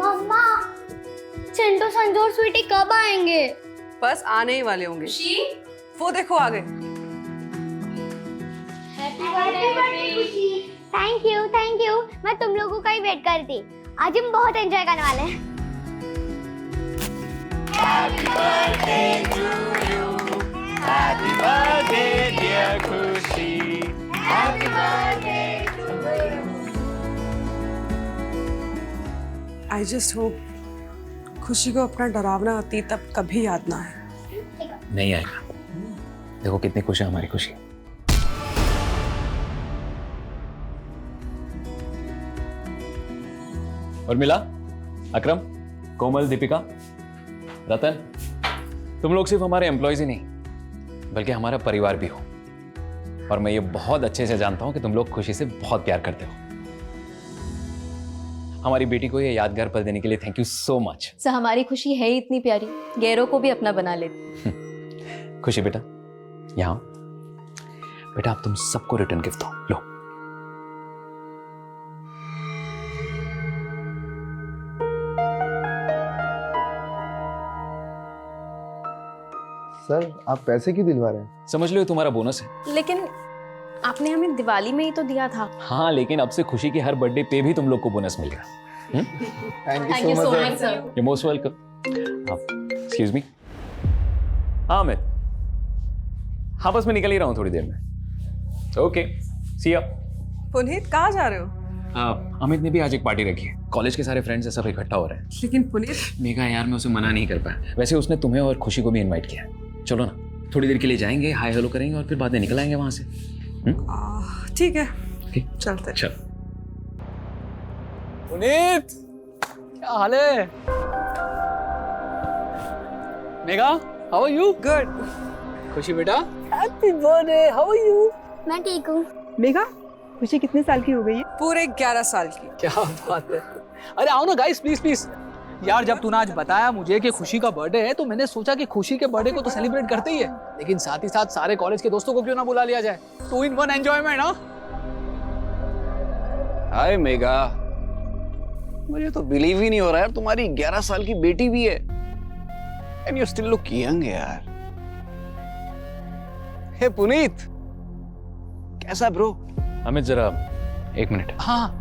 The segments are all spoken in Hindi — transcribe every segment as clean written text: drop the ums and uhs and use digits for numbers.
मम्मा, चिंटू, संजू और स्वीटी कब आएंगे? बस आने ही वाले होंगे। वो देखो आ गए। Thank you. मैं तुम लोगों का ही वेट कर रही थी। आज हम बहुत एंजॉय करने वाले हैं। Happy birthday to you. Happy birthday dear Khushi. Happy birthday to you. I just hope खुशी को अपना डरावना अतीत अब कभी याद ना आए। नहीं आएगा। देखो कितनी खुशी है हमारी खुशी। और मिला, अकरम, कोमल, दीपिका, रतन, तुम लोग सिर्फ हमारे एम्प्लॉयज ही नहीं बल्कि हमारा परिवार भी हो। और मैं ये बहुत अच्छे से जानता हूं कि तुम लोग खुशी से बहुत प्यार करते हो। हमारी बेटी को ये यादगार पल देने के लिए thank you so much. Sir, हमारी खुशी है ही इतनी प्यारी, गैरों को भी अपना बना लेती। खुशी बेटा, यहाँ बेटा, आप तुम सबको रिटर्न गिफ्ट दो। लो। सर, आप पैसे क्यों दिलवा रहे हैं? समझ लो तुम्हारा बोनस है। लेकिन आपने हमें दिवाली में ही तो दिया था। हाँ, लेकिन अब से खुशी के हर बर्थडे पे भी तुम लोग को बोनस मिलेगा। Thank you so much sir. You most welcome. Excuse me. हाँ अमित, हाँ बस मैं निकल ही रहा हूँ थोड़ी देर में। ओके, सी या। पुनीत कहाँ जा रहे हो? अमित ने भी आज एक पार्टी रखी है। कॉलेज के सारे फ्रेंड्स सब इकट्ठा हो रहे हैं। लेकिन पुनीत, मेघा यार, मैं उसे मना नहीं कर पाया। वैसे उसने तुम्हें और खुशी को भी इनवाइट किया है। चलो ना, थोड़ी देर के लिए जाएंगे, हाय हेलो करेंगे और फिर बाद में निकल आएंगे वहां से। ठीक है, Okay. चलते। चल। पुनीत, क्या हाल है? Megha, how are you? Good. Khushi बेटा, happy birthday, how are you? मैं ठीक हूँ। मेघा, खुशी कितने साल की हो गई है? पूरे 11 साल की। क्या बात है। अरे आओ ना गाइस, प्लीज प्लीज। यार जब तूने आज बताया मुझे कि खुशी का बर्थडे है तो मैंने सोचा कि खुशी के बर्थडे को तो सेलिब्रेट करते ही है, लेकिन साथ ही साथ सारे कॉलेज के दोस्तों को क्यों ना बुला लिया जाए। 2 in 1 एंजॉयमेंट। हाँ हाय मेघा, मुझे तो बिलीव ही नहीं हो रहा यार, तुम्हारी 11 साल की बेटी भी है। And you still look young यार। हे पुनीत, कैसा ब्रो? अमित जरा 1 मिनट। हाँ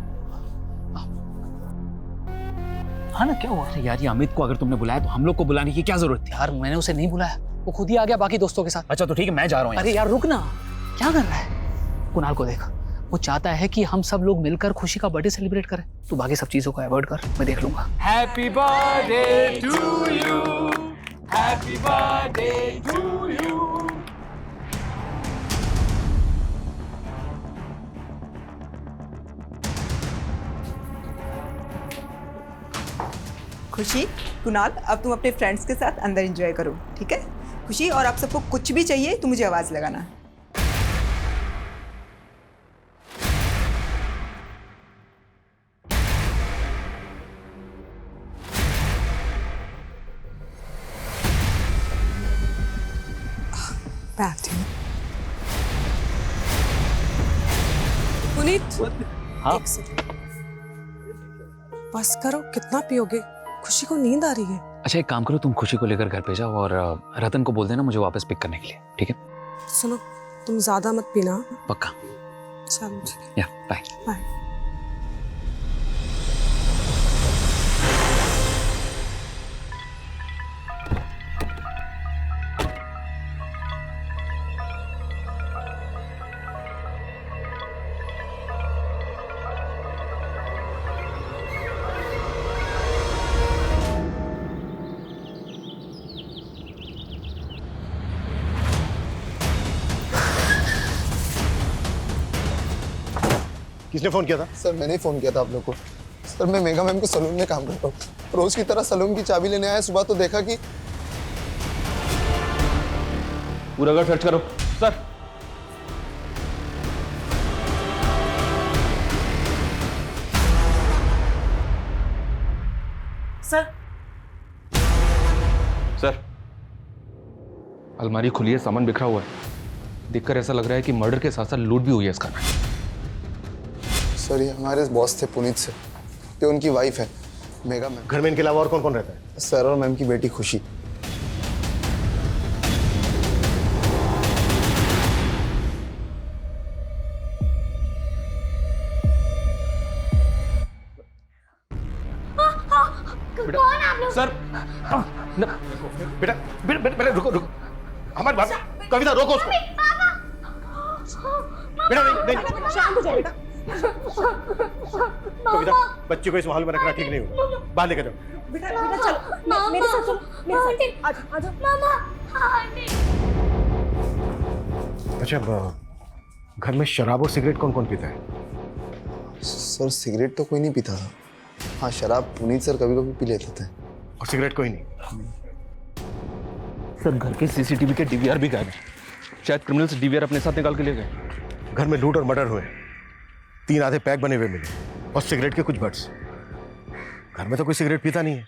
हाँ ना, क्या हुआ? अरे यार, ये अमित को अगर तुमने बुलाया तो हम लोग को बुलाने की क्या जरूरत थी? यार मैंने उसे नहीं बुलाया, वो खुद ही आ गया बाकी दोस्तों के साथ। अच्छा तो ठीक है, मैं जा रहा हूँ। अरे यार रुक ना, क्या कर रहा है? कुणाल को देख, वो चाहता है कि हम सब लोग मिलकर खुशी का बर्थडे सेलिब्रेट करें। तू बाकी सब चीजों को अवॉइड कर, मैं देख लूंगा। Happy birthday to you, happy birthday to you. Khushi, Kunal, अब तुम अपने फ्रेंड्स के साथ अंदर एंजॉय करो, ठीक है? खुशी, और आप सबको कुछ भी चाहिए तो मुझे आवाज लगाना। पुनीत, हाँ? एक सेकंड। बस करो, कितना पियोगे? खुशी को नींद आ रही है। अच्छा एक काम करो, तुम खुशी को लेकर घर पे जाओ और रतन को बोल देना मुझे वापस पिक करने के लिए, ठीक है? सुनो, तुम ज्यादा मत पीना। पक्का। चलो ठीक है, या बाय। बाय। किसने फोन किया था? सर मैंने ही फोन किया था आप लोग को। सर मैं मेघा मैम के सलून में काम करता हूँ, रोज की तरह सलून की चाबी लेने आया। सुबह तो देखा कि पूरा घर सर्च करो। सर सर, सर अलमारी खुली है, सामान बिखरा हुआ है। देखकर ऐसा लग रहा है कि मर्डर के साथ साथ लूट भी हुई है इसका। सर ये हमारे बॉस थे पुनीत से, ये उनकी वाइफ है। Mega ma'am. घर में इनके अलावा और कौन कौन रहता है? सर और मैम की बेटी खुशी। कौन आप लोग? सर बेटा बेटा बेटा बेटा, रुको रुको, हमारी बात। कविता रोको उसको। बेटा नहीं नहीं, शांत हो जाओ बेटा। कविता बच्चे को इस माहौल में रखना ठीक नहीं होगा, बाहर लेकर जाओ। बेटा बेटा चलो मेरे साथ चलो, मेरे साथ आ जाओ, आ जाओ। मामा आंटी। अच्छा घर में शराब और सिगरेट कौन कौन पीता है? सर सिगरेट तो कोई नहीं पीता था। हाँ शराब पुनीत सर कभी कभी पी लेते थे। और सिगरेट कोई नहीं? सर घर के सीसीटीवी के डीवीआर भी गायब है, शायद क्रिमिनल्स डीवीआर अपने साथ निकाल के ले गए। घर में लूट और मर्डर हुए, 3 आधे पैक बने हुए मिले और सिगरेट के कुछ बट्स। घर में तो कोई सिगरेट पीता नहीं है,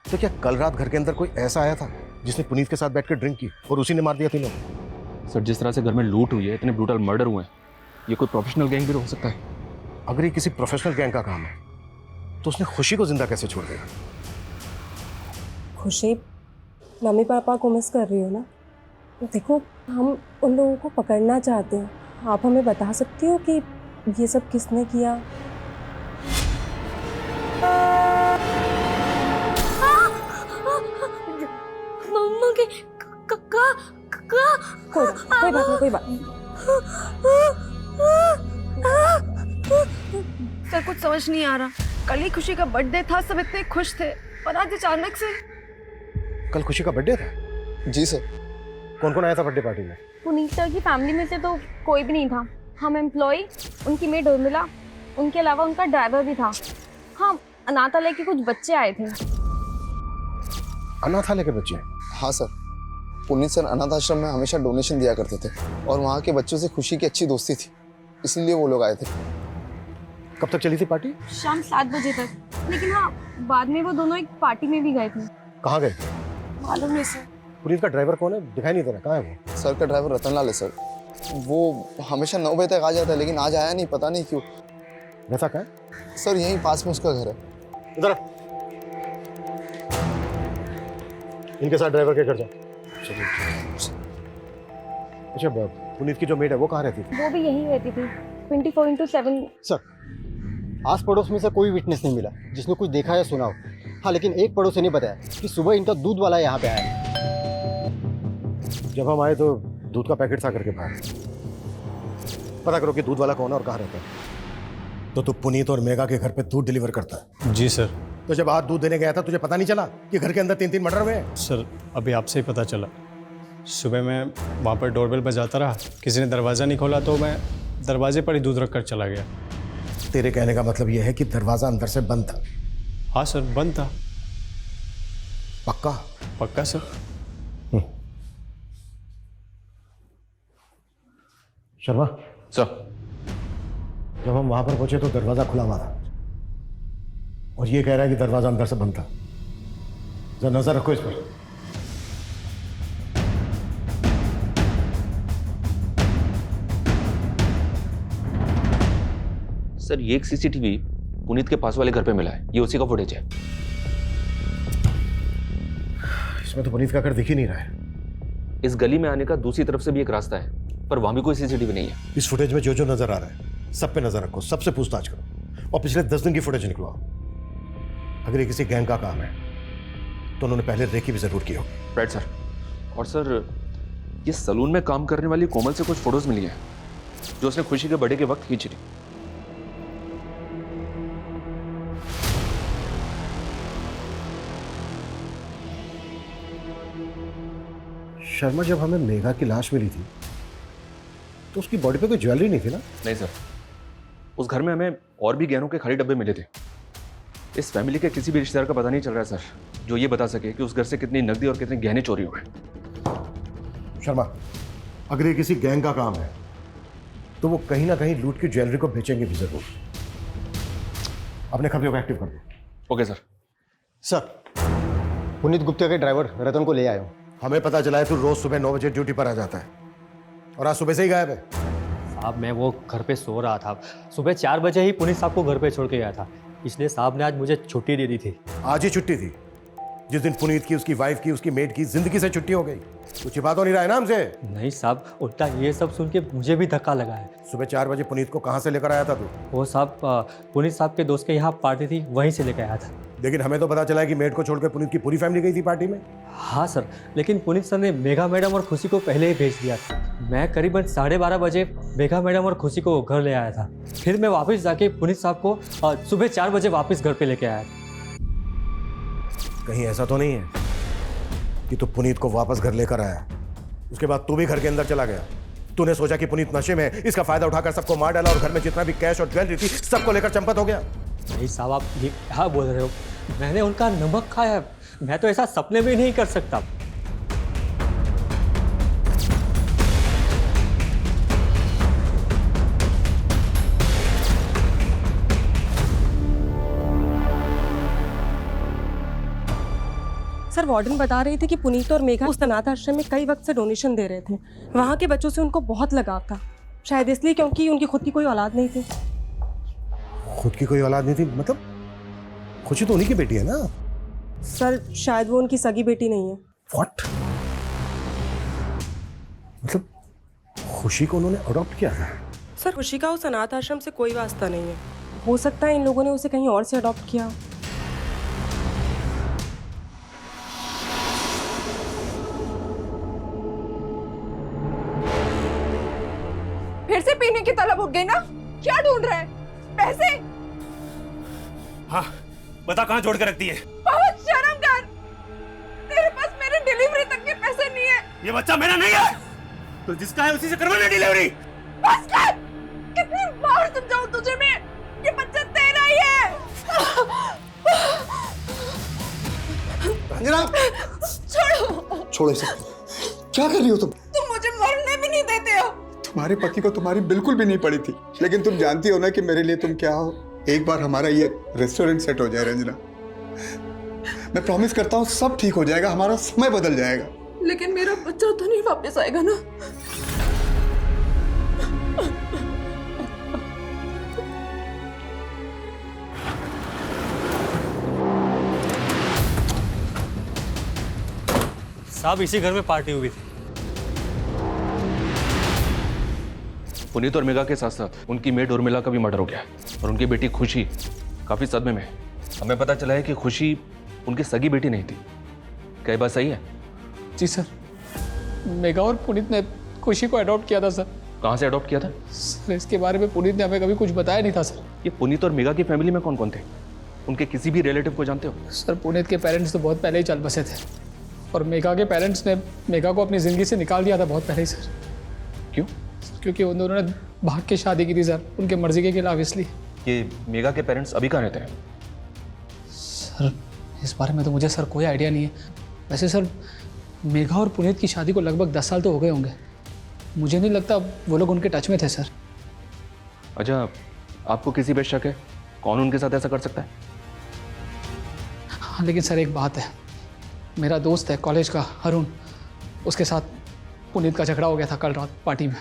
तो क्या कल रात घर के अंदर कोई ऐसा आया था जिसने पुनीत के साथ बैठकर ड्रिंक की और उसी ने मार दिया तीनों? सर जिस तरह से घर में लूट हुई है, इतने ब्रूटल मर्डर हुए हैं, ये कोई प्रोफेशनल गैंग भी तो हो सकता है। अगर ये किसी प्रोफेशनल गैंग का काम है तो उसने खुशी को जिंदा कैसे छोड़ दिया? खुशी मम्मी पापा को मिस कर रही हो ना? देखो हम उन लोगों को पकड़ना चाहते हैं, आप हमें बता सकती हो कि ये सब किसने किया? मम्मा के कोई बात नहीं, कोई बात नहीं। सर कुछ समझ नहीं आ रहा, कल ही खुशी का बर्थडे था, सब इतने खुश थे और आज अचानक से। कल खुशी का बर्थडे था? जी सर। कौन कौन आया था बर्थडे पार्टी में? पुनीत सर की फैमिली में से तो कोई भी नहीं था। हम एम्प्लॉय, उनकी मेड उर्मिला, उनके अलावा उनका ड्राइवर भी था। हाँ अनाथालय के कुछ बच्चे आए थे। अनाथालय के बच्चे? हाँ सर, पुनीत सर अनाथ आश्रम में हमेशा डोनेशन दिया करते थे और वहाँ के बच्चों से खुशी की अच्छी दोस्ती थी, इसलिए वो लोग आए थे। कब तक चली थी पार्टी? शाम 7 बजे तक, लेकिन हाँ बाद में वो दोनों एक पार्टी में भी गए थे। कहाँ गए? मालूम नहीं सर। पुनीत का ड्राइवर कौन है? दिखाई नहीं दे रहा, कहाँ है वो? सर का ड्राइवर रतन लाल है सर। वो हमेशा 9 बजे तक आ जाता है, लेकिन आज आया नहीं, पता नहीं क्यों। रहता कहाँ है? सर यहीं पास में उसका घर है। इधर इनके साथ ड्राइवर के घर जा। चलिए। अच्छा पुनीत की जो मेड है वो कहाँ रहती थी? वो भी यहीं रहती थी, 24/7। सर आस पड़ोस में से कोई विटनेस नहीं मिला जिसने कुछ देखा या सुना हो। हाँ लेकिन एक पड़ोसी ने बताया कि सुबह इनका दूध वाला यहाँ पे आया। जब हम आए तो दूध का पैकेट था करके बाहर। पता करो कि दूध वाला कौन है और कहाँ रहता है। तो तू पुनीत और मेगा के घर पे दूध डिलीवर करता है? जी सर। तो जब आज दूध देने गया था तुझे पता नहीं चला कि घर के अंदर 3 मर्डर हुए हैं? सर अभी आपसे ही पता चला। सुबह मैं वहाँ पर डोरबेल बजाता रहा, किसी ने दरवाज़ा नहीं खोला तो मैं दरवाजे पर ही दूध रख कर चला गया। तेरे कहने का मतलब यह है कि दरवाजा अंदर से बंद था? हाँ सर बंद था। पक्का? पक्का सर। शर्मा सर जब हम वहां पर पहुंचे तो दरवाजा खुला हुआ था और ये कह रहा है कि दरवाजा अंदर से बंद था। जरा नजर रखो इस पर। सर ये एक सीसीटीवी पुनीत के पास वाले घर पे मिला है, ये उसी का फुटेज है। इसमें तो पुनीत का घर दिख ही नहीं रहा है। इस गली में आने का दूसरी तरफ से भी एक रास्ता है, पर वहां भी कोई सीसीटीवी नहीं है। इस फुटेज में जो जो नजर आ रहा है सब पे नजर रखो, सबसे पूछताछ करो और पिछले 10 दिन की फुटेज निकलवाओ। अगर ये किसी गैंग का काम है तो उन्होंने पहले रेकी भी जरूर की होगी। Right sir. और सर ये सलून में काम करने वाली कोमल से कुछ फोटोज मिली हैं जो उसने खुशी के बर्थडे के वक्त खींची थी। शर्मा जब हमें मेघा की लाश मिली थी तो उसकी बॉडी पे कोई ज्वेलरी नहीं थी ना? नहीं सर, उस घर में हमें और भी गहनों के खाली डब्बे मिले थे। इस फैमिली के किसी भी रिश्तेदार का पता नहीं चल रहा है सर, जो ये बता सके कि उस घर से कितनी नकदी और कितने गहने चोरी हुए। शर्मा अगर ये किसी गैंग का काम है तो वो कहीं ना कहीं लूट की ज्वेलरी को बेचेंगे भी जरूर। अपने खबरों को एक्टिव कर दो। Okay sir. Sir Puneet Gupta के ड्राइवर रतन को ले आया हूँ। हमें पता चला है तू रोज सुबह 9 बजे ड्यूटी पर आ जाता है और आज सुबह से ही गायब है। साहब मैं वो घर पे सो रहा था, सुबह 4 बजे ही पुनीत साहब को घर पे छोड़ के गया था। इसलिए साहब ने आज मुझे छुट्टी दे दी थी। आज ही छुट्टी थी? जिस दिन पुनीत की, उसकी वाइफ की, उसकी मेड की जिंदगी से छुट्टी हो गई। कुछ छिपा तो नहीं रहा है ना हमसे? नहीं साहब, उल्टा ये सब सुन के मुझे भी धक्का लगा है। सुबह 4 बजे पुनीत को कहाँ से लेकर आया था तू? वो साहब पुनीत साहब के दोस्त के यहाँ पार्टी थी, वहीं से लेकर आया था। लेकिन हमें तो पता चला कि मेड को छोड़कर पुनीत की पूरी फैमिली गई थी पार्टी में। हाँ सर, लेकिन पुनीत सर ने मेघा मैडम और खुशी को पहले ही भेज दिया था। मैं करीबन 12:30 बजे मेघा मैडम और खुशी को घर ले आया था। फिर मैं वापस जाके पुनीत साहब को सुबह 4 बजे वापस घर पे लेके आया था। कहीं ऐसा तो नहीं है कि तू पुनीत को वापस घर लेकर आया, उसके बाद तू भी घर के अंदर चला गया? तूने सोचा कि पुनीत नशे में, इसका फायदा उठाकर सबको मार डाला और घर में जितना भी कैश और ज्वेलरी थी सबको लेकर चंपत हो गया? नहीं साहब, आप ये क्या बोल रहे हो? मैंने उनका नमक खाया, मैं तो ऐसा सपने में नहीं कर सकता। सर, वार्डन बता रही थी कि पुनीत और मेघा उस अनाथ आश्रम में कई वक्त से डोनेशन दे रहे थे। वहाँ के बच्चों से उनको बहुत लगाव था, शायद इसलिए क्योंकि उनकी खुद की कोई औलाद नहीं थी। खुद की कोई औलाद नहीं थी मतलब? खुशी तो उन्हीं की बेटी है ना? सर, शायद वो उनकी सगी बेटी नहीं है। What? मतलब खुशी को उन्होंने अडॉप्ट किया था? सर, खुशी का उस अनाथ आश्रम से कोई वास्ता नहीं है। हो सकता है इन लोगों ने उसे कहीं और से अडॉप्ट किया। फिर से पीने की तलब उठ गई ना? क्या ढूंढ रहे हैं? पैसे? हाँ, बता कहाँ जोड़ के रखती है? बहुत शर्म कर। तेरे पास मेरे डिलीवरी तक के पैसे नहीं है। ये बच्चा मेरा नहीं है, तो जिसका है उसी से करवाना डिलीवरी। बस कर। कितनी बार समझाऊं तुझे मैं? ये बच्चा तेरा ही है। रंजना, छोड़ो। छोड़ो इसे। क्या कर रही हो तुम? तुम मुझे मरने भी नहीं देते हो। तुम्हारे पति को तुम्हारी बिल्कुल भी नहीं पड़ी थी, लेकिन तुम जानती हो ना कि मेरे लिए तुम क्या हो। एक बार हमारा ये रेस्टोरेंट सेट हो जाए रंजना, मैं प्रॉमिस करता हूँ सब ठीक हो जाएगा, हमारा समय बदल जाएगा। लेकिन मेरा बच्चा तो नहीं वापस आएगा ना? साहब, इसी घर में पार्टी हुई थी। पुनीत और मेघा के साथ साथ उनकी मेड उर्मिला का भी मर्डर हो गया और उनकी बेटी खुशी काफी सदमे में। हमें पता चला है कि खुशी उनकी सगी बेटी नहीं थी। क्या बात सही है? जी सर, मेघा और पुनीत ने खुशी को अडॉप्ट किया था सर। कहाँ से अडॉप्ट किया था? सर, इसके बारे में पुनीत ने हमें कभी कुछ बताया नहीं था सर। ये पुनीत और मेघा की फैमिली में कौन कौन थे? उनके किसी भी रिलेटिव को जानते हो? सर, पुनीत के पेरेंट्स तो बहुत पहले ही चल बसे थे और मेघा के पेरेंट्स ने मेघा को अपनी ज़िंदगी से निकाल दिया था बहुत पहले ही सर। क्यों? क्योंकि उन दोनों ने भाग के शादी की थी सर, उनके मर्जी के खिलाफ। इसलिए ये मेघा के पेरेंट्स अभी कहाँ रहते हैं? सर, इस बारे में तो मुझे सर कोई आइडिया नहीं है। वैसे सर, मेघा और पुनीत की शादी को लगभग 10 साल तो हो गए होंगे। मुझे नहीं लगता वो लोग उनके टच में थे सर। अच्छा, आपको किसी पे शक है? कौन उनके साथ ऐसा कर सकता है? हाँ, लेकिन सर एक बात है, मेरा दोस्त है कॉलेज का अरुण, उसके साथ पुनीत का झगड़ा हो गया था कल रात पार्टी में।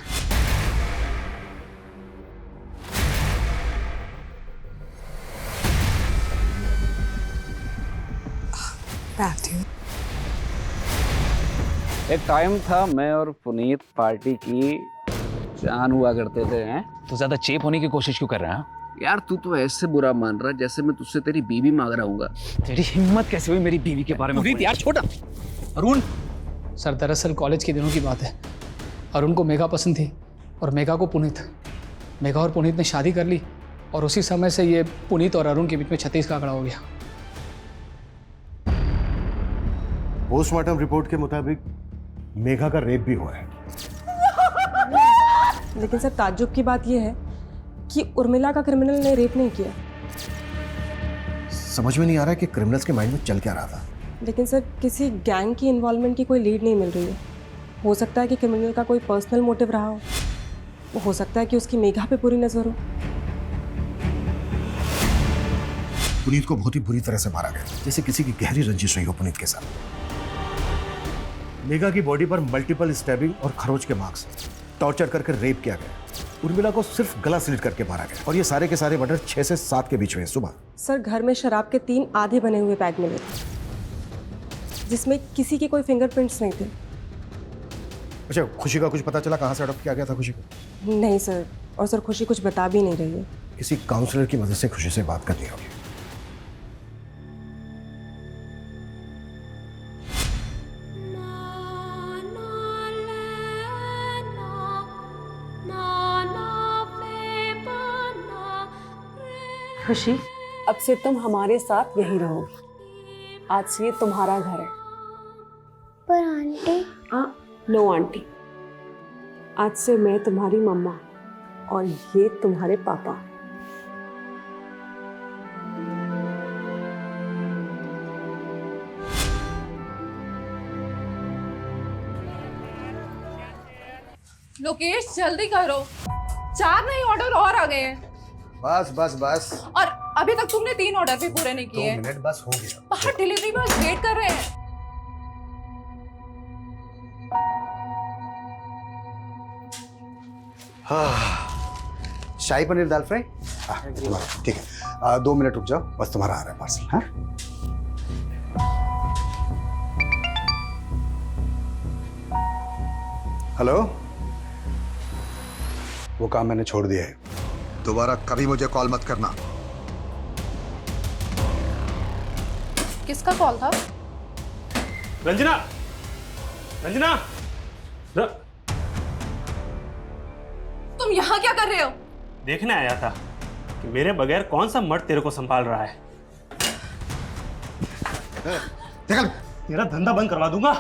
एक टाइम था मैं और पुनीत पार्टी की जान हुआ करते थे। हैं तो ज्यादा चेप होने की कोशिश क्यों कर रहा है? यार, तू तो ऐसे बुरा मान रहा जैसे मैं तुझसे तेरी बीवी मांग रहा हूँ। तेरी हिम्मत कैसे हुई मेरी बीवी के बारे में? पुनीत यार छोटा। अरुण सर, दरअसल कॉलेज के दिनों की बात है। अरुण को मेघा पसंद थी और मेघा को पुनीत। मेघा और पुनीत ने शादी कर ली और उसी समय से ये पुनीत और अरुण के बीच में 36 का आंकड़ा हो गया। पोस्टमार्टम रिपोर्ट के मुताबिक मेघा का रेप भी हुआ है। लेकिन सर, ताज्जुब की बात यह है कि उर्मिला का क्रिमिनल ने रेप नहीं किया। समझ में नहीं आ रहा है कि क्रिमिनल्स के माइंड में चल क्या रहा था। लेकिन सर, किसी गैंग की इन्वॉल्वमेंट की कोई लीड नहीं मिल रही है। हो सकता है कि क्रिमिनल का कोई पर्सनल मोटिव रहा हो सकता है कि उसकी मेघा पे पूरी नजर हो। पुनीत को बहुत ही बुरी तरह से मारा गया, जैसे किसी की गहरी रंजिश हुई हो पुनीत के साथ। मेघा की बॉडी पर मल्टीपल स्टैबिंग और खरोच के मार्क्स, टॉर्चर करके रेप किया गया। उर्मिला को सिर्फ गला स्लिट करके मारा गया और ये सारे के सारे मर्डर 6 से 7 के बीच में है सुबह। सर घर में शराब के 3 आधे बने हुए बैग मिले थे जिसमें किसी के कोई फिंगरप्रिंट्स नहीं थे। अच्छा, खुशी का कुछ पता चला कहाँ से अडॉप्ट किया गया था खुशी को? नहीं सर, और सर खुशी कुछ बता भी नहीं रही है। किसी काउंसलर की मदद से खुशी से बात करनी होगी। खुशी, अब से तुम हमारे साथ यहीं रहोगी। आज से ये तुम्हारा घर है। पर आंटी। हाँ, नो आंटी। आज से मैं तुम्हारी मम्मा और ये तुम्हारे पापा। लोकेश जल्दी करो, 4 नए ऑर्डर और आ गए हैं। बस बस बस। और अभी तक तुमने 3 ऑर्डर भी पूरे नहीं किए। 2 मिनट बस हो गया। बाहर डिलीवरी बॉय वेट कर रहे हैं। शाही पनीर दाल फ्राई। ठीक है, 2 मिनट रुक जाओ, बस तुम्हारा आ रहा है पार्सल। हाँ, हेलो, वो काम मैंने छोड़ दिया है, दोबारा कभी मुझे कॉल मत करना। किसका कॉल था? रंजना, रंजना, तुम यहाँ क्या कर रहे हो? देखने आया था कि मेरे बगैर कौन सा मर्द तेरे को संभाल रहा है। तेरा धंधा बंद करवा दूंगा।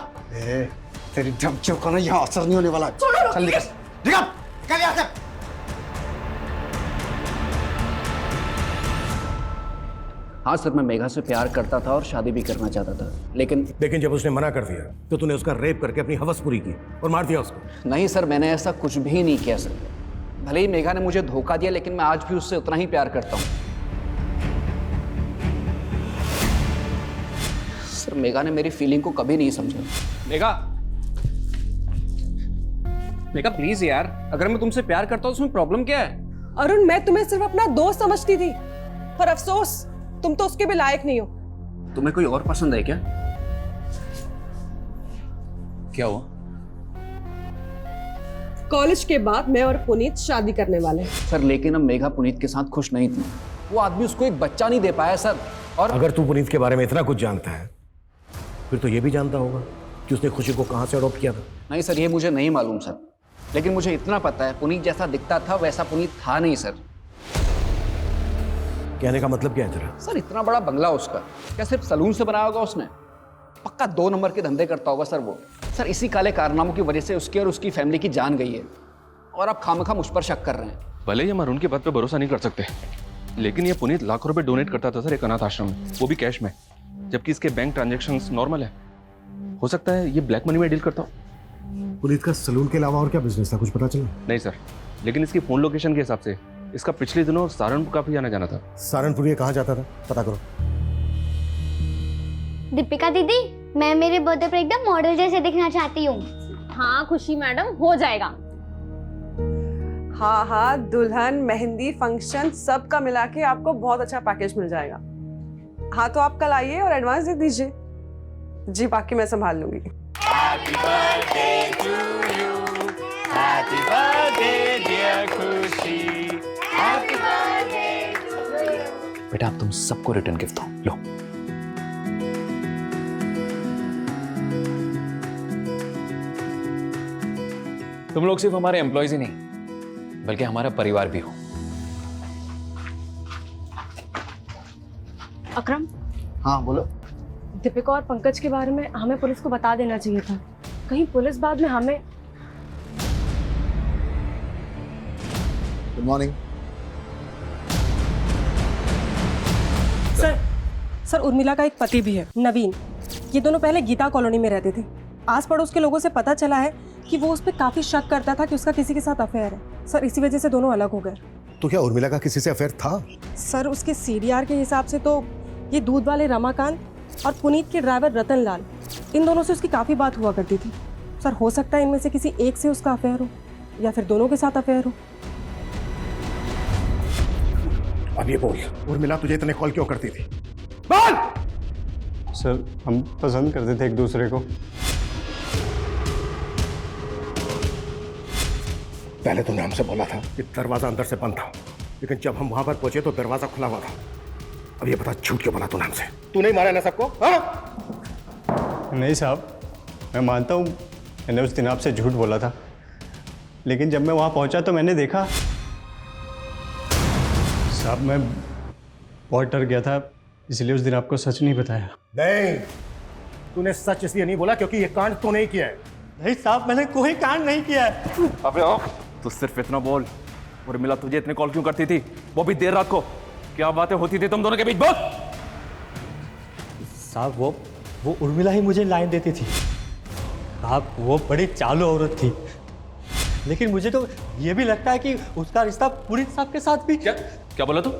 तेरी धमकियों का ना यहाँ असर नहीं होने वाला। चल निकल, निकल यहाँ से। हाँ सर, मैं मेघा से प्यार करता था और शादी भी करना चाहता था, लेकिन जब उसने मना कर दिया तो तूने उसका रेप करके अपनी हवस पूरी की और मार दिया उसको। नहीं सर, मैंने ऐसा कुछ भी नहीं किया सर। भले ही मेघा ने मुझे धोखा दिया, लेकिन मैं आज भी उससे उतना ही प्यार करता हूँ। सर, मेघा ने मेरी फीलिंग को कभी नहीं समझा। मेघा, मेघा प्लीज यार, अगर मैं तुमसे प्यार करता हूँ उसमें प्रॉब्लम क्या है? अरुण, मैं तुम्हें सिर्फ अपना दोस्त समझती थी, पर अफसोस तुम तो उसके भी लायक नहीं हो। तुम्हें कोई और पसंद है क्या? क्या हुआ? कॉलेज के बाद मैं और पुनीत शादी करने वाले हैं। सर, लेकिन अब मेघा पुनीत के साथ खुश नहीं थी। वो आदमी उसको एक बच्चा नहीं दे पाया सर। और अगर तू पुनीत के बारे में इतना कुछ जानता है फिर तो ये भी जानता होगा कि उसने खुशी को कहाँ से अडॉप्ट किया था। नहीं सर, ये मुझे नहीं मालूम सर, लेकिन मुझे इतना पता है पुनीत जैसा दिखता था वैसा पुनीत था नहीं सर। कहने का मतलब क्या है तेरा? सर, इतना बड़ा बंगला उसका, क्या सिर्फ सलून से बनाया होगा उसने? पक्का 2 नंबर के धंधे करता होगा सर वो। सर, इसी काले कारनामों की वजह से उसकी और उसकी फैमिली की जान गई है, और आप खामखा मुझ पर शक कर रहे हैं। भले ही हम अरुण की बात पे भरोसा नहीं कर सकते, लेकिन ये पुनीत लाखों रुपए डोनेट करता था सर एक अनाथ आश्रम में, वो भी कैश में, जबकि इसके बैंक ट्रांजैक्शंस नॉर्मल है। हो सकता है ये ब्लैक मनी में डील करता हो। पुनीत का सलून के अलावा और क्या बिजनेस था, कुछ पता चला? नहीं सर, लेकिन इसकी फोन लोकेशन के हिसाब से इसका पिछले दिनों सहारनपुर काफी आना जाना था। सहारनपुर ये कहाँ जाता था, पता करो। दीपिका दीदी, मैं मेरे बर्थडे पर एकदम मॉडल जैसे दिखना चाहती हूँ। हाँ खुशी मैडम, हो जाएगा। हाँ हाँ, दुल्हन, मेहंदी, फंक्शन सब का मिला के आपको बहुत अच्छा पैकेज मिल जाएगा। हाँ तो आप कल आइए और एडवांस दे दीजिए जी, बाकी मैं संभाल लूंगी। Happy birthday to you, happy birthday dear खुशी, happy birthday to you। बेटा, अब तुम सबको रिटर्न गिफ्ट दो, लो। तुम लोग सिर्फ हमारे एम्प्लॉयज ही नहीं बल्कि हमारा परिवार भी हो। अकरम, हाँ बोलो। दीपिका और पंकज के बारे में हमें पुलिस को बता देना चाहिए था, कहीं पुलिस बाद में हमें। Good morning. सर उर्मिला का एक पति भी है, नवीन। ये दोनों पहले गीता कॉलोनी में रहते थे। आस पड़ोस के लोगों से पता चला है कि वो उस पर काफी शक करता था कि उसका किसी के साथ अफेयर है। सर, इसी वजह से दोनों अलग हो गए। तो क्या उर्मिला का किसी से अफेयर था? सर, उसके CDR के हिसाब से तो ये दूध वाले रमाकांत और पुनीत के ड्राइवर रतन लाल, इन दोनों से उसकी काफ़ी बात हुआ करती थी। सर, हो सकता है इनमें से किसी एक से उसका अफेयर हो या फिर दोनों के साथ अफेयर हो। अब ये बोल, उर्मिला तुझे इतने कॉल क्यों करती थी? बोल! सर, हम पसंद करते थे एक दूसरे को। पहले तूने हमसे बोला था कि दरवाजा अंदर से बंद था, लेकिन जब हम वहां पर पहुंचे तो दरवाजा खुला हुआ था। अब ये बता, झूठ क्यों बोला तूने हमसे? तू नहीं मारा ना सबको? हाँ? नहीं साहब, मैं मानता हूँ मैंने उस दिन आपसे झूठ बोला था, लेकिन जब मैं वहाँ पहुँचा तो मैंने देखा। साहब, मैं बहुत डर गया था, इसलिए उस दिन आपको सच नहीं बताया। नहीं, तूने सच इसलिए नहीं बोला क्योंकि ये कांड तू नहीं किया है। नहीं साहब, मैंने कोई कांड नहीं किया है। अबे आओ, तू सिर्फ इतना बोल, उर्मिला तुझे इतने कॉल क्यों करती थी, वो भी देर रात को? क्या बातें होती थी तुम दोनों के बीच? बोल। साहब, वो उर्मिला ही मुझे लाइन देती थी। साहब, वो बड़ी चालू औरत थी, लेकिन मुझे तो ये भी लगता है कि उसका रिश्ता पुनीत साहब के साथ भी। क्या बोला तू?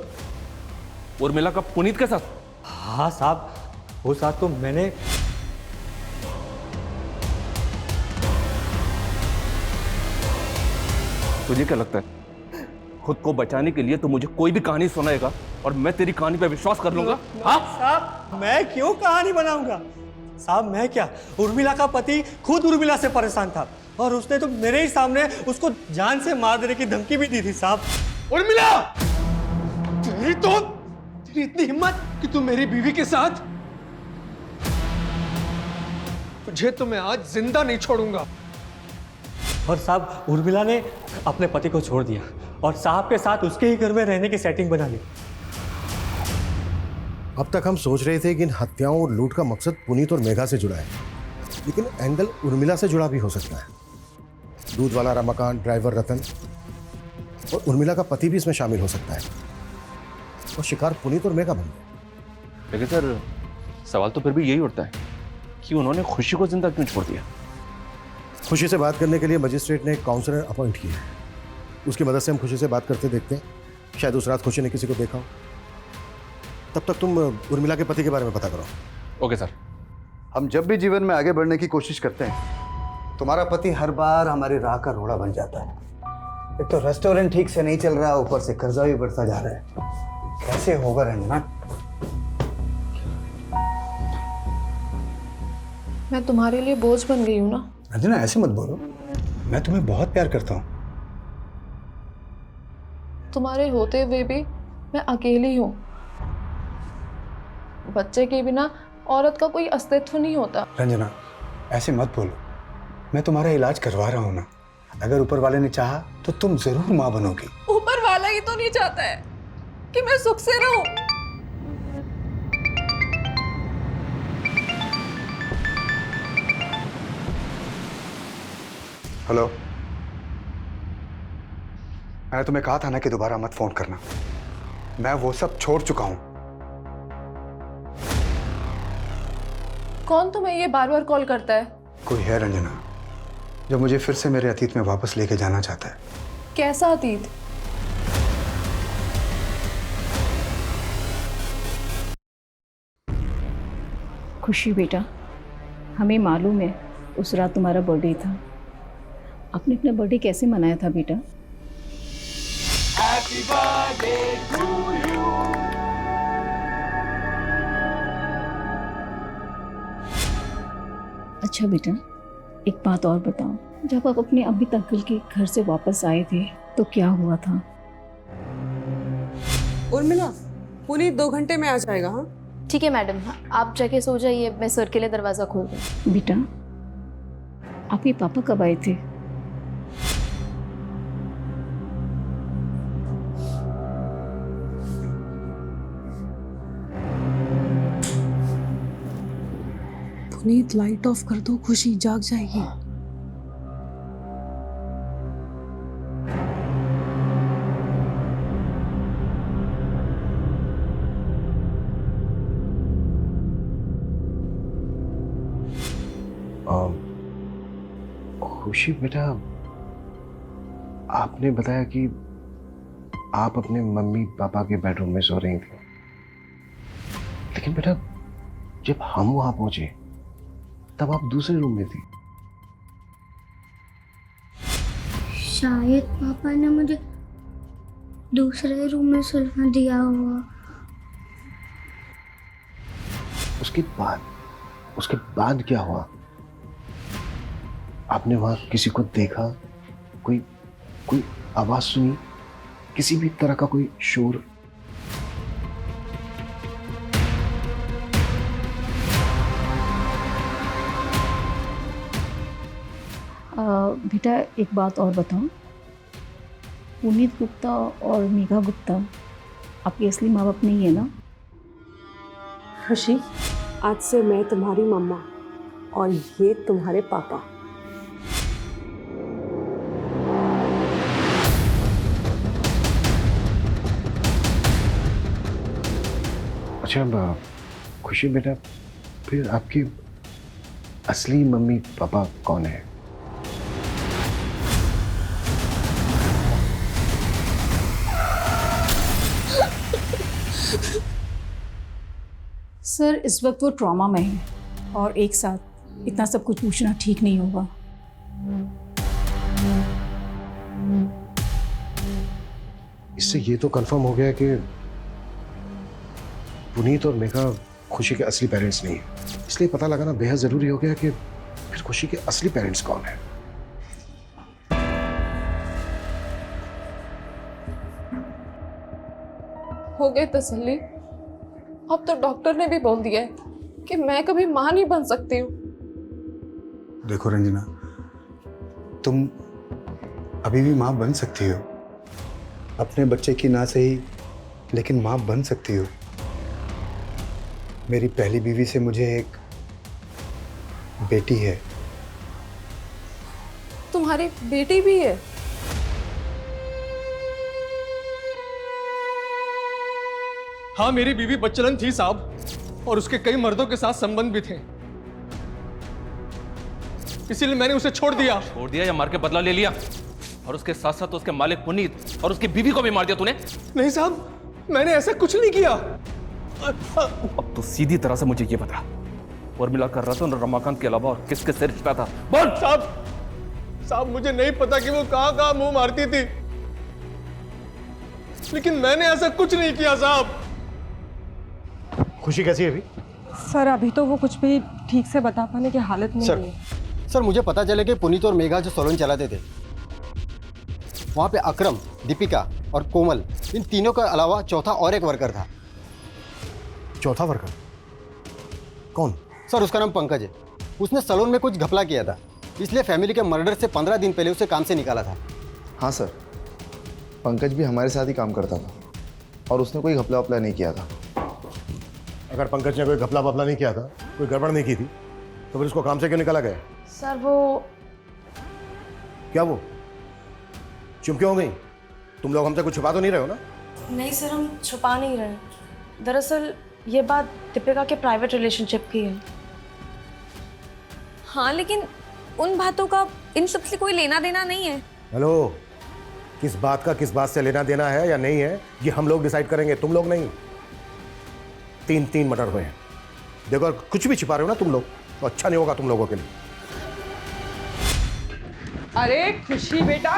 उर्मिला का पुनीत के साथ? हाँ साहब, वो साथ तो मैंने। तुझे क्या लगता है खुद को बचाने के लिए तू मुझे कोई भी कहानी सुनाएगा और मैं तेरी कहानी पे विश्वास कर लूंगा? हाँ साहब, मैं क्यों कहानी बनाऊंगा? साहब, मैं क्या, उर्मिला का पति खुद उर्मिला से परेशान था और उसने तो मेरे ही सामने उसको जान से मार देने की धमकी भी दी थी। साहब, उर्मिला, तेरी इतनी हिम्मत कि तू मेरी बीवी के साथ? तुझे तो मैं आज जिंदा नहीं छोड़ूंगा। और साहब, उर्मिला ने अपने पति को छोड़ दिया और साहब के साथ उसके ही घर में रहने की सेटिंग बना ली। अब तक हम सोच रहे थे कि इन हत्याओं और लूट का मकसद पुनीत और मेघा से जुड़ा है, लेकिन एंगल उर्मिला से जुड़ा भी हो सकता है। दूध वाला रमाकांत, ड्राइवर रतन और उर्मिला का पति भी इसमें शामिल हो सकता है और शिकार पुनीत और मेघा बन गए। लेकिन सर, सवाल तो फिर भी यही उठता है कि उन्होंने खुशी को जिंदा क्यों छोड़ दिया? खुशी से बात करने के लिए मजिस्ट्रेट ने एक काउंसलर अपॉइंट किया है। उसकी मदद से हम खुशी से बात करते देखते हैं, शायद उस रात खुशी ने किसी को देखा हो। तब तक तुम उर्मिला के पति के बारे में पता करो। Okay sir. हम जब भी जीवन में आगे बढ़ने की कोशिश करते हैं, तुम्हारा पति हर बार हमारी राह का रोड़ा बन जाता है। एक तो रेस्टोरेंट ठीक से नहीं चल रहा, ऊपर से कर्जा भी बढ़ता जा रहा है। कैसे होगा रंजना? मैं तुम्हारे लिए बोझ बन गई हूँ ना? रंजना, ऐसे मत बोलो, मैं तुम्हें बहुत प्यार करता हूँ। तुम्हारे होते हुए भी मैं अकेली हूँ। बच्चे के बिना औरत का कोई अस्तित्व नहीं होता। रंजना, ऐसे मत बोलो, मैं तुम्हारा इलाज करवा रहा हूँ ना। अगर ऊपर वाले ने चाहा तो तुम जरूर माँ बनोगी। ऊपर वाला ही तो नहीं चाहता है कि मैं सुख से रहूं। हेलो, मैंने तुम्हें कहा था ना कि दोबारा मत फोन करना। मैं वो सब छोड़ चुका हूं। कौन तुम्हें ये बार बार कॉल करता है? कोई है रंजना जो मुझे फिर से मेरे अतीत में वापस लेके जाना चाहता है। कैसा अतीत? खुशी बेटा, हमें मालूम है उस रात तुम्हारा बर्थडे था। आपने अपना बर्थडे कैसे मनाया था बेटा? Happy birthday to you. अच्छा बेटा, एक बात और बताओ, जब आप अपने अभी अंकल के घर से वापस आए थे तो क्या हुआ था? उर्मिला, पुनीत 2 घंटे में आ जाएगा। हाँ ठीक है मैडम, आप जाके सो जाइए, मैं सर के लिए दरवाजा खोल दूँ। बेटा, आपके पापा कब आए थे? पुनीत, लाइट ऑफ कर दो, खुशी जाग जाएगी। खुशी बेटा, आपने बताया कि आप अपने मम्मी पापा के बेडरूम में सो रही थी, लेकिन बेटा जब हम वहां पहुंचे तब आप दूसरे रूम में थी। शायद पापा ने मुझे दूसरे रूम में सुल्फा दिया हुआ। उसके बाद क्या हुआ? आपने वहां किसी को देखा? कोई आवाज सुनी? किसी भी तरह का कोई शोर? बेटा एक बात और बताओ, पुनीत गुप्ता और मेघा गुप्ता आपके असली माँ बाप नहीं है ना? खुशी, आज से मैं तुम्हारी मम्मा और ये तुम्हारे पापा। अच्छा खुशी बेटा, फिर आपके असली मम्मी पापा कौन है? सर इस वक्त वो ट्रॉमा में है और एक साथ इतना सब कुछ पूछना ठीक नहीं होगा। इससे ये तो कंफर्म हो गया कि पुनीत और मेघा खुशी के असली पेरेंट्स नहीं है, इसलिए पता लगाना बेहद जरूरी हो गया कि फिर खुशी के असली पेरेंट्स कौन है। हो गए तसल्ली। अब तो डॉक्टर ने भी बोल दिया है कि मैं कभी मां नहीं बन सकती हूँ। देखो रंजना, तुम अभी भी माँ बन सकती हो। अपने बच्चे की ना सही, लेकिन माँ बन सकती हो। मेरी पहली बीवी से मुझे एक बेटी है। तुम्हारी बेटी भी है? हाँ, मेरी बीवी बच्चलन थी साहब, और उसके कई मर्दों के साथ संबंध भी थे, इसीलिए मैंने उसे छोड़ दिया या मार के बदला ले लिया? और उसके साथ साथ उसके मालिक पुनीत और उसकी बीवी को भी मार दिया तूने? नहीं साहब, मैंने ऐसा कुछ नहीं किया। अब तो सीधी तरह से मुझे ये बता, उर्मिला का रतन और रमाकांत के अलावा और किसके से रिश्ता था? बोल। साहब मुझे नहीं पता कि वो कहां मुंह मारती थी, लेकिन मैंने ऐसा कुछ नहीं किया साहब। खुशी कैसी है अभी? सर अभी तो वो कुछ भी ठीक से बता पाने की हालत में नहीं है। सर मुझे पता चले कि पुनीत और मेघा जो सैलून चलाते थे, वहाँ पे अक्रम, दीपिका और कोमल, इन तीनों के अलावा चौथा और एक वर्कर था। चौथा वर्कर कौन? सर उसका नाम पंकज है। उसने सैलून में कुछ घपला किया था, इसलिए फैमिली के मर्डर से 15 दिन पहले उसे काम से निकाला था। हाँ सर, पंकज भी हमारे साथ ही काम करता था और उसने कोई घपला वपला नहीं किया था। अगर पंकज ने कोई घपला वपला नहीं किया था, कोई गड़बड़ नहीं की थी, तो फिर उसको काम से क्यों निकाला गया? सर वो क्या वो चुप क्यों हो गई? तुम लोग हमसे कुछ छुपा तो नहीं रहे हो ना? नहीं सर, हम छुपा नहीं रहे। दरअसल ये बात दीपिका के प्राइवेट रिलेशनशिप की है। हाँ, लेकिन उन बातों का इन सब से कोई लेना देना नहीं है। हेलो, किस बात का किस बात से लेना देना है या नहीं है, ये हम लोग डिसाइड करेंगे, तुम लोग नहीं। 3 मर्डर हुए हैं। देखो अगर कुछ भी छिपा रहे हो ना तुम लोग, तो अच्छा नहीं होगा तुम लोगों के लिए। अरे खुशी बेटा,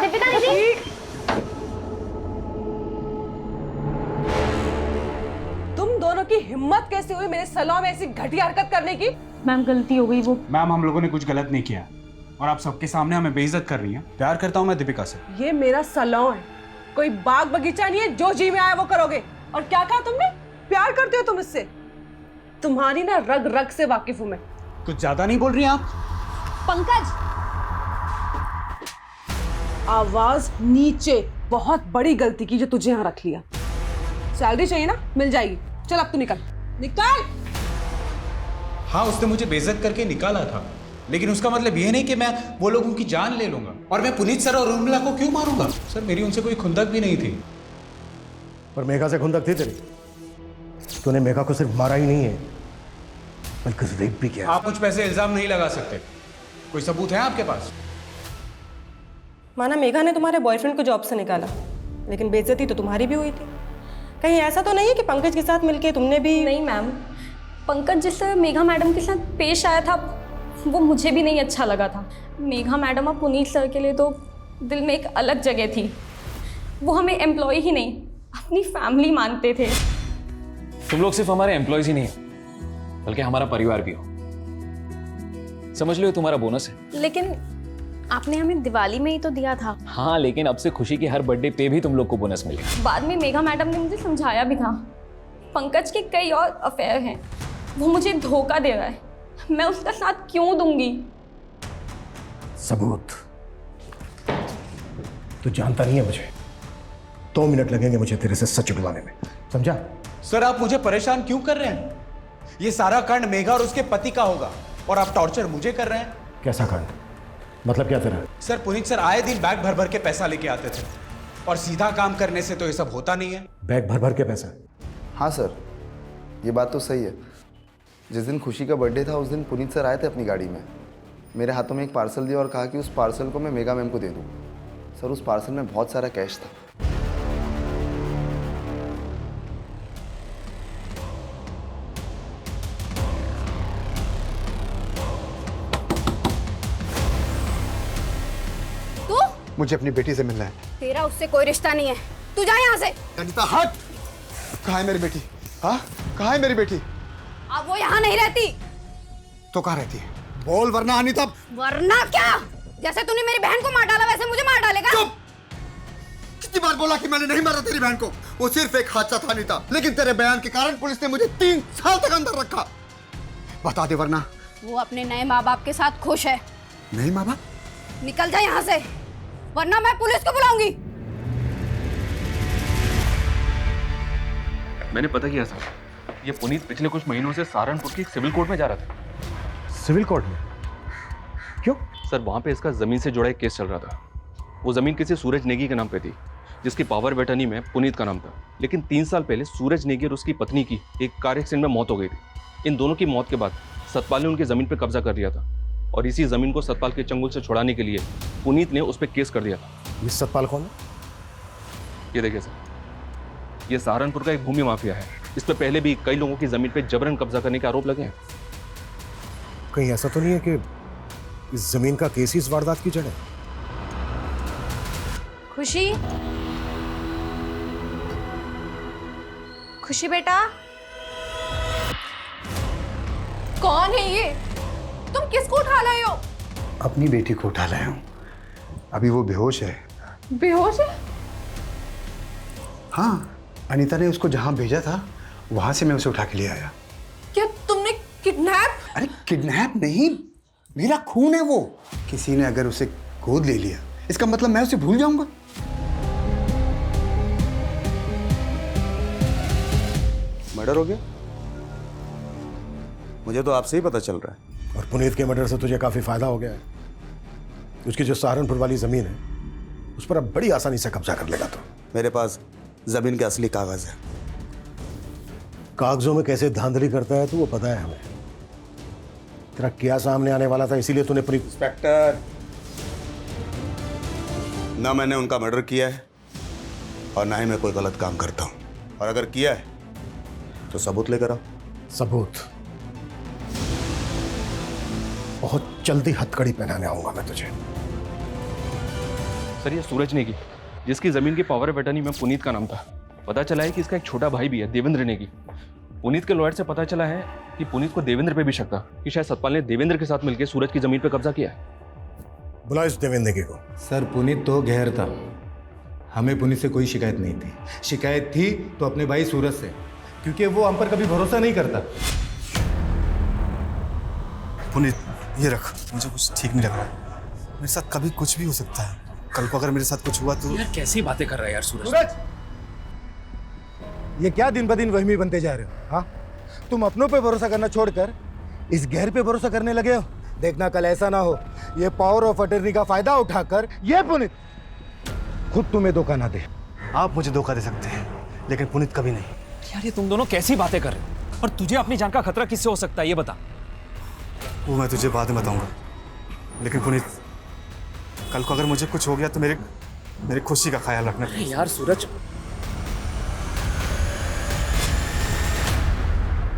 तुम दोनों की हिम्मत कैसे हुई मेरे सैलून में ऐसी घटिया हरकत करने की? मैम गलती हो गई। वो मैम हम लोगों ने कुछ गलत नहीं किया और आप सबके सामने हमें बेइज्जत कर रही हैं। प्यार करता हूं मैं दीपिका से। ये मेरा सैलून है, कोई बाग बगीचा नहीं है जो जी में आया वो करोगे। और क्या कहा तुमने? प्यार करते हो तुम इससे? तुम्हारी ना रग रग से वाकिफ हूं मैं। कुछ ज्यादा नहीं बोल रही हैं आप? पंकज, आवाज नीचे। बहुत बड़ी गलती की जो तुझे यहाँ रख लिया। सैलरी चाहिए ना, मिल जाएगी। चल अब तू निकल निकल। हाँ, उसने मुझे बेइज्जत करके निकाला था, लेकिन उसका मतलब ये नहीं कि मैं वो लोगों की जान ले लूंगा। और मैं पुनीत सर और उर्मिला को क्यों मारूंगा? सर मेरी उनसे कोई खुंदक भी नहीं थी। पर मेघा से खुंदक थी तेरी? तूने मेघा को सिर्फ मारा ही नहीं है, बल्कि रेप भी किया। आप मुझ पे ऐसे इल्जाम नहीं लगा सकते। कोई सबूत है आपके पास? माना मेघा ने तुम्हारे बॉयफ्रेंड को जॉब से निकाला, लेकिन बेइज्जती तो तुम्हारी भी हुई थी। कहीं ऐसा तो नहीं है कि पंकज के साथ मिलके तुमने भी? नहीं मैम, पंकज जिस तरह मेघा मैडम के साथ पेश आया था वो मुझे भी नहीं अच्छा लगा था। मेघा मैडम और पुनीत सर के लिए तो दिल में एक अलग जगह थी। वो हमें एम्प्लॉय ही नहीं अपनी फैमिली मानते थे। तुम लोग सिर्फ हमारे एम्प्लॉयज ही नहीं हो, बल्कि हमारा परिवार भी हो। समझ लो ये तुम्हारा बोनस है। लेकिन आपने हमें दिवाली में ही तो दिया था। हाँ, लेकिन अब से खुशी की हर बर्थडे पे भी तुम लोग को बोनस मिलेगा। बाद में मेघा मैडम ने मुझे समझाया भी था, पंकज के कई और अफेयर हैं, वो मुझे धोखा दे रहा है, मैं उसका साथ क्यों दूंगी? सबूत? तू जानता नहीं है मुझे। 2 मिनट लगेंगे मुझे तेरे से सच उगलवाने में, समझा? सर आप मुझे परेशान क्यों कर रहे हैं? ये सारा कांड मेघा और उसके पति का होगा और आप टॉर्चर मुझे कर रहे हैं। कैसा कांड? मतलब क्या तेरा? सर पुनीत सर आए दिन बैग भर भर के पैसा लेके आते थे और सीधा काम करने से तो ये सब होता नहीं है। बैग भर भर के पैसा? हाँ सर, ये बात तो सही है। जिस दिन खुशी का बर्थडे था उस दिन पुनीत सर आए थे अपनी गाड़ी में, मेरे हाथों में एक पार्सल दिया और कहा कि उस पार्सल को मैं मेगा मैम को दे दूँ। सर उस पार्सल में बहुत सारा कैश था। मुझे अपनी बेटी से मिलना है। तेरा उससे कोई रिश्ता नहीं है, तू जा यहाँ से। अनीता हट! कहाँ है मेरी बेटी? हाँ, कहाँ है मेरी बेटी? अब वो यहाँ नहीं रहती। तो कहाँ रहती है? बोल वरना अनीता। वरना क्या? जैसे तूने मेरी बहन को मार डाला वैसे मुझे मार डालेगा। चुप! कितनी बार बोला कि मैंने नहीं मारा तेरी बहन को? वो सिर्फ एक हादसा था अनीता, लेकिन तेरे बयान के कारण पुलिस ने मुझे 3 साल तक अंदर रखा। बता दे वरना। वो अपने नए माँ बाप के साथ खुश है। नहीं माँ बाप? निकल जा यहाँ से, वरना मैं पुलिस को बुलाऊंगी। मैंने पता किया था, ये पुनीत पिछले कुछ महीनों से सहारनपुर की एक सिविल कोर्ट में जा रहा था। सिविल कोर्ट में? क्यों? सर वहाँ पे इसका जमीन से जुड़ा एक केस चल रहा था। वो जमीन किसी सूरज नेगी के नाम पे थी, जिसकी पावर ऑफ अटर्नी में पुनीत का नाम था। लेकिन 3 साल पहले सूरज नेगी और उसकी पत्नी की एक कार एक्सीडेंट में मौत हो गई थी। इन दोनों की मौत के बाद सतपाल ने उनकी जमीन पर कब्जा कर लिया था और इसी जमीन को सतपाल के चंगुल से छुड़ाने के लिए पुनीत ने उस पर केस कर दिया था। ये सतपाल कौन है? ये देखिए सर, ये सहारनपुर का एक भूमि माफिया है। इस पर पहले भी कई लोगों की जमीन पे जबरन कब्जा करने के आरोप लगे हैं। कहीं ऐसा तो नहीं है कि इस जमीन का केस ही इस वारदात की जड़ है? खुशी, खुशी बेटा, कौन है ये? तुम किसको उठा लाए हो? अपनी बेटी को उठा लाया हूँ। अभी वो बेहोश है। बेहोश है? हाँ, अनीता ने उसको जहाँ भेजा था वहां से मैं उसे उठा के ले आया। क्या तुमने किडनैप? अरे किडनैप नहीं, मेरा खून है वो। किसी ने अगर उसे गोद ले लिया इसका मतलब मैं उसे भूल जाऊंगा? मर्डर हो गया? मुझे तो आपसे ही पता चल रहा है। और पुनीत के मर्डर से तुझे काफी फायदा हो गया है। उसकी जो सहारनपुर वाली जमीन है उस पर अब बड़ी आसानी से कब्जा कर लेगा। तो मेरे पास जमीन के असली कागज है। कागजों में कैसे धांधली करता है तो वो पता है हमें। तेरा क्या सामने आने वाला था, इसीलिए तूने पूरी। इंस्पेक्टर, ना मैंने उनका मर्डर किया है और ना ही मैं कोई गलत काम करता हूं। और अगर किया है तो सबूत लेकर आओ। सबूत? बहुत जल्दी हथकड़ी पहनाने आऊंगा मैं तुझे। सर ये सूरज नेगी, जिसकी जमीन की पावर ऑफ अटर्नी में पुनीत का नाम था। पता चला है कि इसका एक छोटा भाई भी है, देवेंद्र नेगी। पुनीत के लॉयर से पता चला है कि पुनीत को देवेंद्र पे भी शक था कि शायद सतपाल ने देवेंद्र के साथ मिलकर सूरज की जमीन पर कब्जा किया है। बुला इस देवेंद्र नेगी को। सर पुनीत तो गैर था, हमें पुनीत से कोई शिकायत नहीं थी। शिकायत थी तो अपने भाई सूरज से, क्योंकि वो हम पर कभी भरोसा नहीं करता। पुनीत ये रख, मुझे कुछ ठीक नहीं लग रहा। मेरे साथ कभी कुछ भी हो सकता है। कल को अगर मेरे साथ कुछ हुआ तो। यार कैसी बातें कर रहा है यार सूरज। सूरज, ये क्या दिन ब दिन वहमी बनते जा रहे हो? हाँ, तुम अपनों पे भरोसा करना छोड़कर इस गैर पे भरोसा करने लगे हो। देखना कल ऐसा ना हो ये पावर ऑफ अटर्नी का फायदा उठाकर ये पुनीत खुद तुम्हें धोखा ना दे। आप मुझे धोखा दे सकते हैं लेकिन पुनीत कभी नहीं। यार ये तुम दोनों कैसी बातें कर रहे हो? और तुझे अपनी जान का खतरा किससे हो सकता है ये बता। वो मैं तुझे बाद में बताऊंगा, लेकिन पुनीत कल को अगर मुझे कुछ हो गया तो मेरी खुशी का ख्याल रखना। यार सूरज,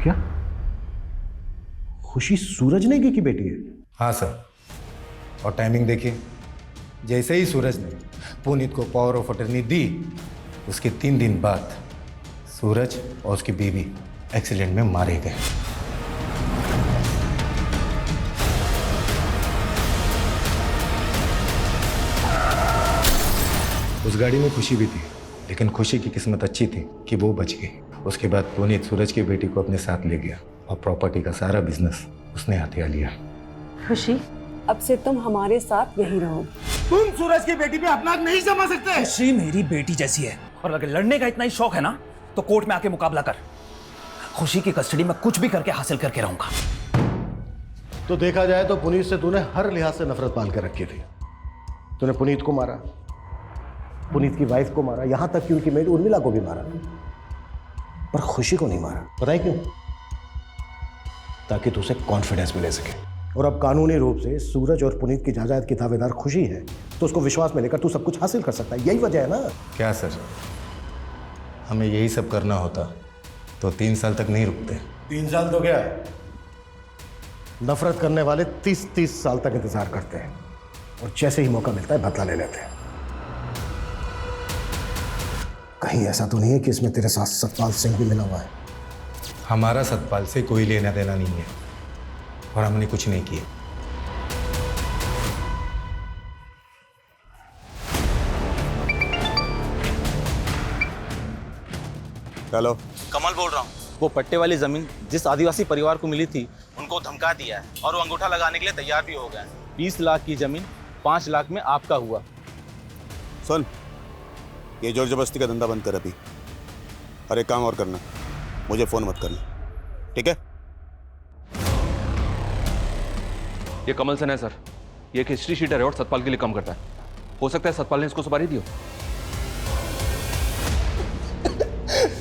क्या खुशी सूरज नेगी की बेटी है? हाँ सर, और टाइमिंग देखिए, जैसे ही सूरज ने पुनीत को पावर ऑफ अटर्नी दी उसके 3 दिन बाद सूरज और उसकी बीवी एक्सीडेंट में मारे गए। उस गाड़ी में खुशी भी थी, लेकिन खुशी की किस्मत अच्छी थी कि वो बच गई। उसके बाद पुनीत सूरज की बेटी को अपने साथ ले गया और प्रॉपर्टी का सारा बिजनेस उसने हथिया लिया। खुशी, अब से तुम हमारे साथ यहीं रहो। तुम सूरज की बेटी पे अपना नहीं जमा सकते। खुशी मेरी बेटी जैसी है, और अगर लड़ने का इतना ही शौक है ना तो कोर्ट में आके मुकाबला कर। खुशी की कस्टडी में कुछ भी करके हासिल करके रहूंगा। तो देखा जाए तो पुनीत से तूने हर लिहाज से नफरत पाल कर रखी थी। तूने पुनीत को मारा, पुनीत की वाइफ को मारा, यहां तक कि उनकी मेड उर्मिला को भी मारा, पर खुशी को नहीं मारा। पता है क्यों? ताकि तुझे कॉन्फिडेंस मिले सके। और अब कानूनी रूप से सूरज और पुनीत की जायदाद की दावेदार खुशी है, तो उसको विश्वास में लेकर तू सब कुछ हासिल कर सकता है। यही वजह है ना। क्या सर, हमें यही सब करना होता तो 3 साल तक नहीं रुकते। 3 साल तो क्या, नफरत करने वाले 30-30 साल तक इंतजार करते हैं और जैसे ही मौका मिलता है बदला ले लेते हैं। कहीं ऐसा तो नहीं है कि इसमें तेरे साथ सतपाल सिंह भी मिला हुआ है? हमारा सतपाल से कोई लेना देना नहीं है और हमने कुछ नहीं किया। हेलो, कमल बोल रहा हूँ। वो पट्टे वाली जमीन जिस आदिवासी परिवार को मिली थी उनको धमका दिया है और वो अंगूठा लगाने के लिए तैयार भी हो गए हैं। 20 लाख की जमीन 5 लाख में आपका हुआ। सुन, ये जोर जबरदस्ती का धंधा बंद कर अभी, और एक काम और करना, मुझे फोन मत करना, ठीक है? ये कमल सेन है सर, ये एक हिस्ट्री शीटर है और सतपाल के लिए काम करता है। हो सकता है सतपाल ने इसको सुपारी दी हो।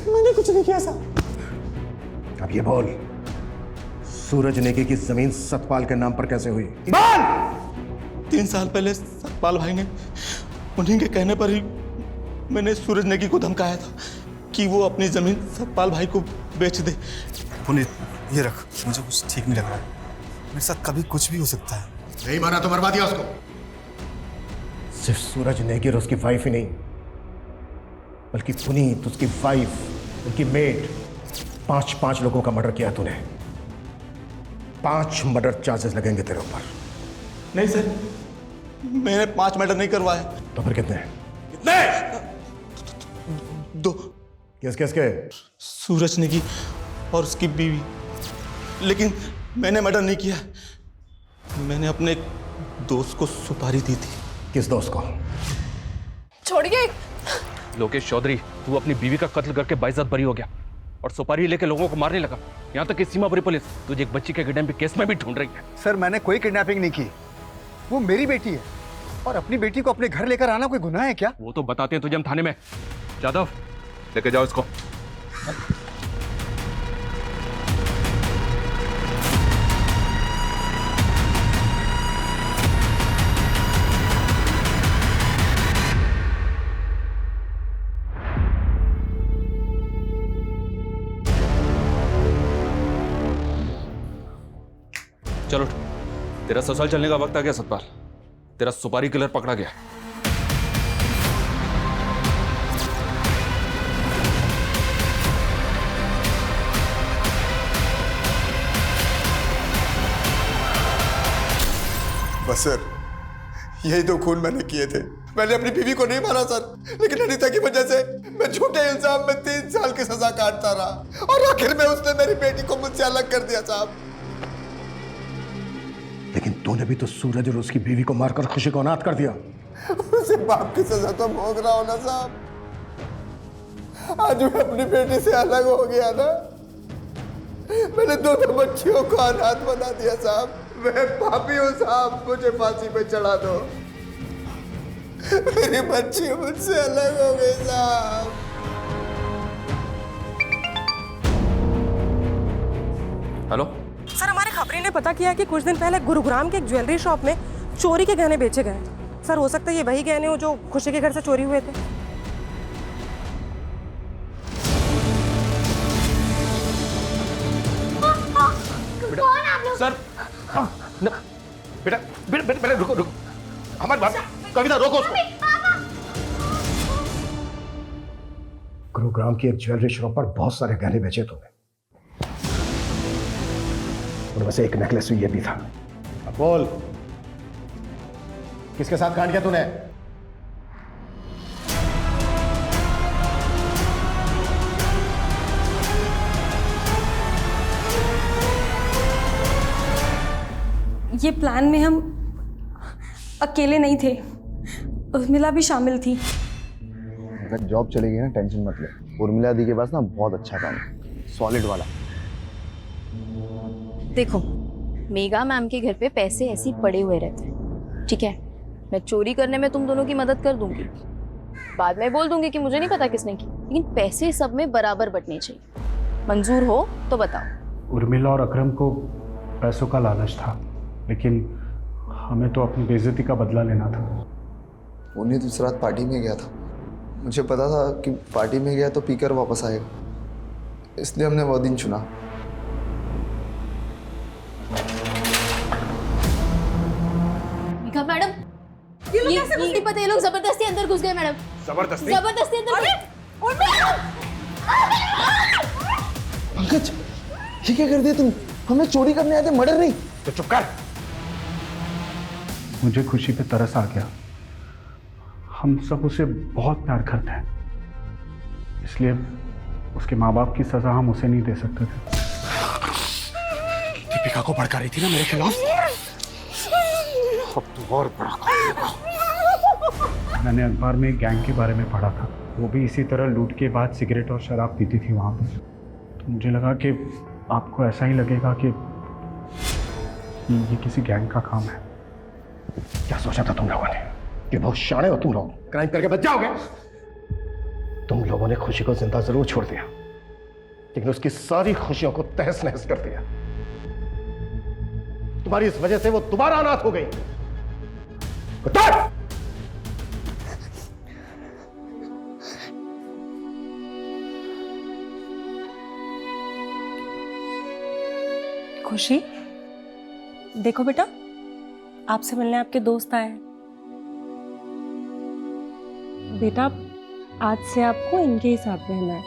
मैंने कुछ नहीं किया साहब। अब ये बोल, सूरज नेगी की जमीन सतपाल के नाम पर कैसे हुई? 3 साल पहले सतपाल भाई ने उन्हीं के कहने पर ही मैंने सूरज नेगी को धमकाया था कि वो अपनी जमीन सतपाल भाई को बेच दे। पुनीत, ये रख, मुझे कुछ ठीक नहीं लग रहा है। मेरे साथ कभी कुछ भी हो सकता है। नहीं माना तो मरवा दिया उसको। सिर्फ सूरज नेगी और उसकी वाइफ ही नहीं, बल्कि पुनीत, उसकी वाइफ, उनकी मेड, 5 लोगों का मर्डर किया तूने। 5 मर्डर चार्जेस लगेंगे तेरे ऊपर। नहीं सर, मैंने 5 मर्डर नहीं करवाए। तो फिर कितने? कितने? 2। किसके? सूरज नेगी और उसकी बीवी। लेकिन मैंने मर्डर नहीं किया। मैंने अपने एक दोस्त को सुपारी दी थी। किस दोस्त को? छोड़िए। लोकेश चौधरी, तू अपनी बीवी का कत्ल करके बाइज्जत बरी हो गया और सुपारी लेके लोगों को मारने लगा। यहाँ तक कि सीमापुरी पुलिस तुझे एक बच्ची के किडनैपिंग केस में भी ढूंढ रही है। सर, मैंने कोई किडनैपिंग नहीं की। वो मेरी बेटी है और अपनी बेटी को अपने घर लेकर आना कोई गुनाह है क्या? वो तो बताते हैं तुझे हम थाने में। जादव, लेके जाओ इसको। चलो, तेरा ससुराल चलने का वक्त आ गया सतपाल। तेरा सुपारी किलर पकड़ा गया। बस सर, यही तो खून मैंने किए थे। मैंने अपनी बीवी को नहीं मारा सर, लेकिन अनीता की वजह से मैं झूठे इल्जाम में 3 साल की सजा काटता रहा और आखिर में उसने मेरी बेटी को मुझसे अलग कर दिया साहब। लेकिन तूने भी तो सूरज और उसकी बीवी को मारकर खुशी को अनाथ कर दिया। उसे बाप की सजा तो भोग रहा हूं ना साहब। आज मैं अपनी बेटी से अलग हो गया ना, मैंने 2 बच्चियों को अनाथ बना दिया साहब। मैं पापी हूं साहब, मुझे फांसी पे चढ़ा दो। मेरी बच्ची मुझसे अलग हो गई साहब। हेलो सर, हमारे खबरी ने पता किया कि कुछ दिन पहले गुरुग्राम के एक ज्वेलरी शॉप में चोरी के गहने बेचे गए। सर, हो सकता है ये वही गहने हो जो खुशी के घर से चोरी हुए थे। कौन आप लोग? सर, बेटा बेटा बेटा रुको रुको, हमारी बात। कविता रोको उसको। गुरुग्राम की एक ज्वेलरी शॉप पर बहुत सारे गहने बेचे तुमने, उनमें से एक नेकलेस ये भी था। अब बोल, किसके साथ कांड किया तूने? ये प्लान में हम अकेले नहीं थे, उर्मिला भी शामिल थी। अगर जॉब चलेगी ना, टेंशन मत ले। उर्मिला दी के पास ना बहुत अच्छा काम है, सॉलिड वाला। देखो, मेगा मैम के घर पे पैसे ऐसे ही पड़े हुए रहते हैं, ठीक है? मैं चोरी करने में तुम दोनों की मदद कर दूंगी, बाद में बोल दूंगी कि मुझे नहीं पता किसने की, लेकिन पैसे सब में बराबर बंटने चाहिए। मंजूर हो तो बताओ। उर्मिला और अकरम को पैसों का लालच था, लेकिन हमें तो अपनी बेइज्जती का बदला लेना था। उन्हें दूसरी रात पार्टी में गया था, मुझे पता था कि पार्टी में गया तो पीकर वापस आएगा, इसलिए हमने वो दिन चुना। मैडम, ये नहीं पता, ये लोग जबरदस्ती अंदर घुस गए मैडम। जबरदस्ती अंदर पंकज, ये क्या कर दिया तुम? हमें चोरी करने आए थे, मर्डर नहीं। तो चुप कर। मुझे खुशी पे तरस आ गया। हम सब उसे बहुत प्यार करते हैं, इसलिए उसके माँ बाप की सजा हम उसे नहीं दे सकते थे। दीपिका को भड़का रही थी ना मेरे खिलाफ, अब तू और बड़ा मैंने अखबार में एक गैंग के बारे में पढ़ा था, वो भी इसी तरह लूट के बाद सिगरेट और शराब पीती थी वहाँ पर। तो मुझे लगा कि आपको ऐसा ही लगेगा कि ये किसी गैंग का काम है। क्या सोचा था तुम लोगों ने कि बहुत शाणे हो तुम लोग, क्राइम करके बच जाओगे? तुम लोगों ने खुशी को जिंदा जरूर छोड़ दिया, लेकिन उसकी सारी खुशियों को तहस नहस कर दिया। तुम्हारी इस वजह से वो दोबारा अनाथ हो गई। खुशी, देखो बेटा, आपसे मिलने आपके दोस्त आए हैं। बेटा, आज से आपको इनके ही साथ रहना है।